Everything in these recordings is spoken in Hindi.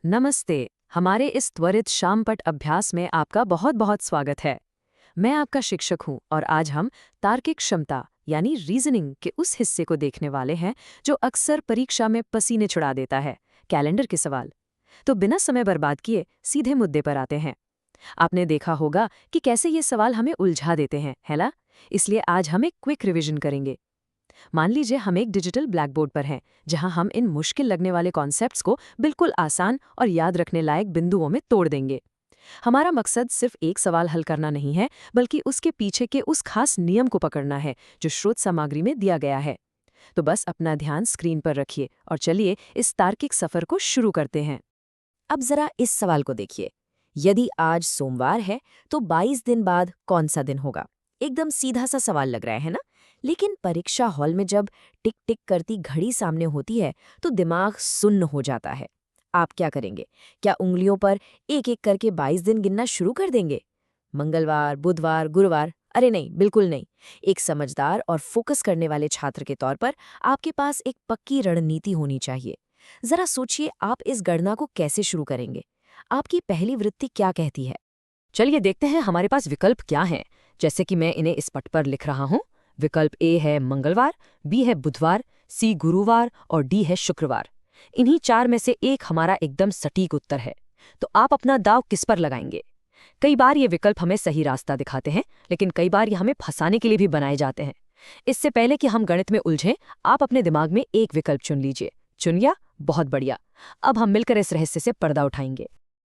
नमस्ते। हमारे इस त्वरित शामपट अभ्यास में आपका बहुत बहुत स्वागत है। मैं आपका शिक्षक हूं और आज हम तार्किक क्षमता यानी रीजनिंग के उस हिस्से को देखने वाले हैं जो अक्सर परीक्षा में पसीने छुड़ा देता है, कैलेंडर के सवाल। तो बिना समय बर्बाद किए सीधे मुद्दे पर आते हैं। आपने देखा होगा कि कैसे ये सवाल हमें उलझा देते हैं, है ना? इसलिए आज हम एक क्विक रिवीजन करेंगे। मान लीजिए हम एक डिजिटल ब्लैक बोर्ड पर हैं, जहां हम इन मुश्किल लगने वाले कॉन्सेप्ट्स को बिल्कुल आसान और याद रखने लायक बिंदुओं में तोड़ देंगे। हमारा मकसद सिर्फ एक सवाल हल करना नहीं है, बल्कि उसके पीछे के उस खास नियम को पकड़ना है जो स्रोत सामग्री में दिया गया है। तो बस अपना ध्यान स्क्रीन पर रखिए और चलिए इस तार्किक सफर को शुरू करते हैं। अब जरा इस सवाल को देखिए। यदि आज सोमवार है तो 22 दिन बाद कौन सा दिन होगा? एकदम सीधा सा सवाल लग रहा है ना? लेकिन परीक्षा हॉल में जब टिक टिक करती घड़ी सामने होती है तो दिमाग सुन्न हो जाता है। आप क्या करेंगे? क्या उंगलियों पर एक एक करके 22 दिन गिनना शुरू कर देंगे? मंगलवार, बुधवार, गुरुवार? अरे नहीं, बिल्कुल नहीं। एक समझदार और फोकस करने वाले छात्र के तौर पर आपके पास एक पक्की रणनीति होनी चाहिए। जरा सोचिए, आप इस गणना को कैसे शुरू करेंगे? आपकी पहली वृत्ति क्या कहती है? चलिए देखते हैं हमारे पास विकल्प क्या हैं। जैसे कि मैं इन्हें इस पट पर लिख रहा हूं। विकल्प ए है मंगलवार, बी है बुधवार, सी गुरुवार और डी है शुक्रवार। इन्हीं चार में से एक हमारा एकदम सटीक उत्तर है। तो आप अपना दाव किस पर लगाएंगे? कई बार ये विकल्प हमें सही रास्ता दिखाते हैं, लेकिन कई बार ये हमें फंसाने के लिए भी बनाए जाते हैं। इससे पहले कि हम गणित में उलझें, आप अपने दिमाग में एक विकल्प चुन लीजिए। चुन लिया? बहुत बढ़िया। अब हम मिलकर इस रहस्य से पर्दा उठाएंगे।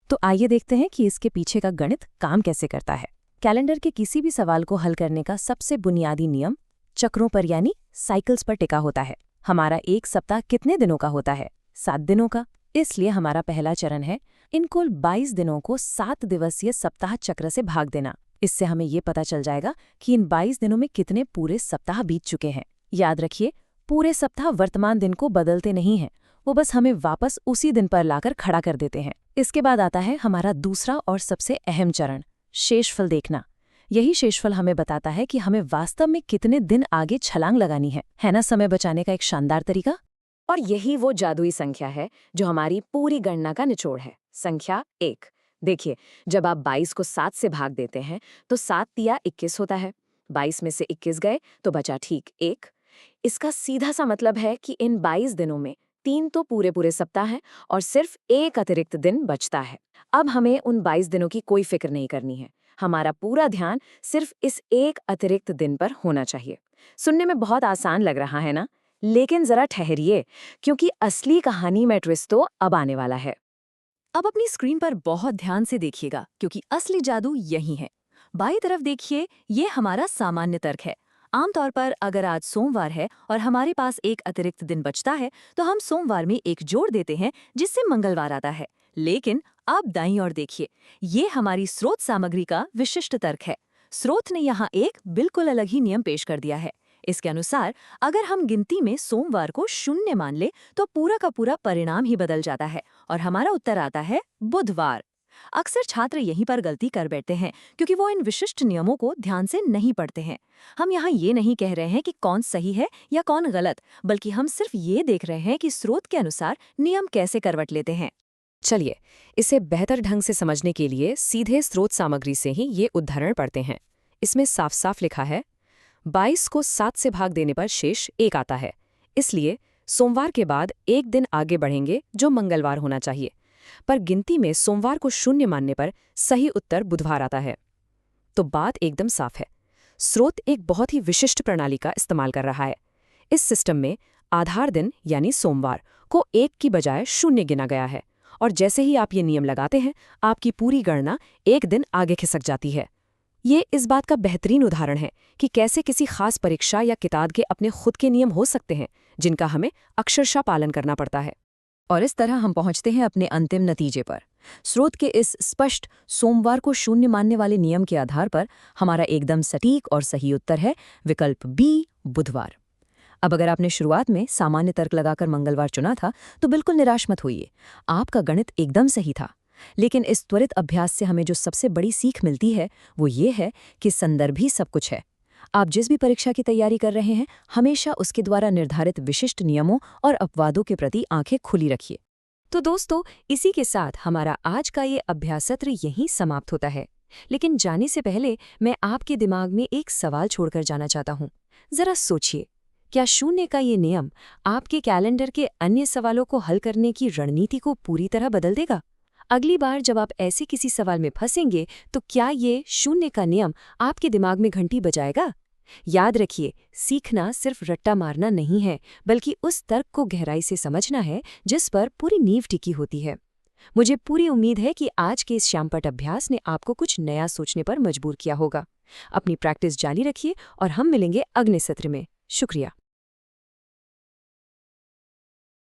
तो आइए देखते हैं कि इसके पीछे का गणित काम कैसे करता है। कैलेंडर के किसी भी सवाल को हल करने का सबसे बुनियादी नियम चक्रों पर यानी साइकिल्स पर टिका होता है। हमारा एक सप्ताह कितने दिनों का होता है? 7 दिनों का। इसलिए हमारा पहला चरण है इन कुल 22 दिनों को 7 दिवसीय सप्ताह चक्र से भाग देना। इससे हमें ये पता चल जाएगा कि इन 22 दिनों में कितने पूरे सप्ताह बीत चुके हैं। याद रखिए, पूरे सप्ताह वर्तमान दिन को बदलते नहीं हैं, वो बस हमें वापस उसी दिन पर लाकर खड़ा कर देते हैं। इसके बाद आता है हमारा दूसरा और सबसे अहम चरण, शेषफल देखना। यही शेषफल हमें बताता है कि हमें वास्तव में कितने दिन आगे छलांग लगानी है ना? समय बचाने का एक शानदार तरीका। और यही वो जादुई संख्या है जो हमारी पूरी गणना का निचोड़ है। संख्या 1। देखिए, जब आप 22 को 7 से भाग देते हैं तो 7 तिया 21 होता है। 22 में से 21 गए तो बचा ठीक 1। इसका सीधा सा मतलब है कि इन 22 दिनों में 3 तो पूरे पूरे सप्ताह हैं और सिर्फ एक अतिरिक्त दिन बचता है। अब हमें उन 22 दिनों की कोई फिक्र नहीं करनी है। हमारा पूरा ध्यान सिर्फ इस एक अतिरिक्त दिन पर होना चाहिए। सुनने में बहुत आसान लग रहा है ना? लेकिन जरा ठहरिए, क्योंकि असली कहानी में ट्विस्ट तो अब आने वाला है। अब अपनी स्क्रीन पर बहुत ध्यान से देखिएगा, क्योंकि असली जादू यही है। बाईं तरफ देखिए, ये हमारा सामान्य तर्क है। आमतौर पर अगर आज सोमवार है और हमारे पास एक अतिरिक्त दिन बचता है, तो हम सोमवार में एक जोड़ देते हैं जिससे मंगलवार आता है। लेकिन अब दाईं ओर देखिए, ये हमारी स्रोत सामग्री का विशिष्ट तर्क है। स्रोत ने यहाँ एक बिल्कुल अलग ही नियम पेश कर दिया है। इसके अनुसार अगर हम गिनती में सोमवार को 0 मान ले तो पूरा का पूरा परिणाम ही बदल जाता है और हमारा उत्तर आता है बुधवार। अक्सर छात्र यहीं पर गलती कर बैठते हैं, क्योंकि वो इन विशिष्ट नियमों को ध्यान से नहीं पढ़ते हैं। हम यहाँ ये नहीं कह रहे हैं कि कौन सही है या कौन गलत, बल्कि हम सिर्फ ये देख रहे हैं कि स्रोत के अनुसार नियम कैसे करवट लेते हैं। चलिए, इसे बेहतर ढंग से समझने के लिए सीधे स्रोत सामग्री से ही ये उदाहरण पढ़ते हैं। इसमें साफ साफ लिखा है, 22 को 7 से भाग देने पर शेष 1 आता है। इसलिए सोमवार के बाद एक दिन आगे बढ़ेंगे जो मंगलवार होना चाहिए। पर गिनती में सोमवार को 0 मानने पर सही उत्तर बुधवार आता है। तो बात एकदम साफ है। स्रोत एक बहुत ही विशिष्ट प्रणाली का इस्तेमाल कर रहा है। इस सिस्टम में आधार दिन यानी सोमवार को 1 की बजाय 0 गिना गया है, और जैसे ही आप ये नियम लगाते हैं, आपकी पूरी गणना एक दिन आगे खिसक जाती है। ये इस बात का बेहतरीन उदाहरण है कि कैसे किसी खास परीक्षा या किताब के अपने खुद के नियम हो सकते हैं जिनका हमें अक्षरशः पालन करना पड़ता है। और इस तरह हम पहुंचते हैं अपने अंतिम नतीजे पर। स्रोत के इस स्पष्ट सोमवार को 0 मानने वाले नियम के आधार पर हमारा एकदम सटीक और सही उत्तर है विकल्प बी, बुधवार। अब अगर आपने शुरुआत में सामान्य तर्क लगाकर मंगलवार चुना था, तो बिल्कुल निराश मत होइए। आपका गणित एकदम सही था। लेकिन इस त्वरित अभ्यास से हमें जो सबसे बड़ी सीख मिलती है वो ये है कि संदर्भ ही सब कुछ है। आप जिस भी परीक्षा की तैयारी कर रहे हैं, हमेशा उसके द्वारा निर्धारित विशिष्ट नियमों और अपवादों के प्रति आंखें खुली रखिए। तो दोस्तों, इसी के साथ हमारा आज का ये अभ्यास सत्र यहीं समाप्त होता है। लेकिन जाने से पहले मैं आपके दिमाग में एक सवाल छोड़कर जाना चाहता हूँ। जरा सोचिए, क्या शून्य का ये नियम आपके कैलेंडर के अन्य सवालों को हल करने की रणनीति को पूरी तरह बदल देगा? अगली बार जब आप ऐसे किसी सवाल में फंसेंगे तो क्या ये शून्य का नियम आपके दिमाग में घंटी बजाएगा? याद रखिए, सीखना सिर्फ रट्टा मारना नहीं है, बल्कि उस तर्क को गहराई से समझना है जिस पर पूरी नींव टिकी होती है। मुझे पूरी उम्मीद है कि आज के इस श्यामपट अभ्यास ने आपको कुछ नया सोचने पर मजबूर किया होगा। अपनी प्रैक्टिस जारी रखिए और हम मिलेंगे अगले सत्र में। शुक्रिया।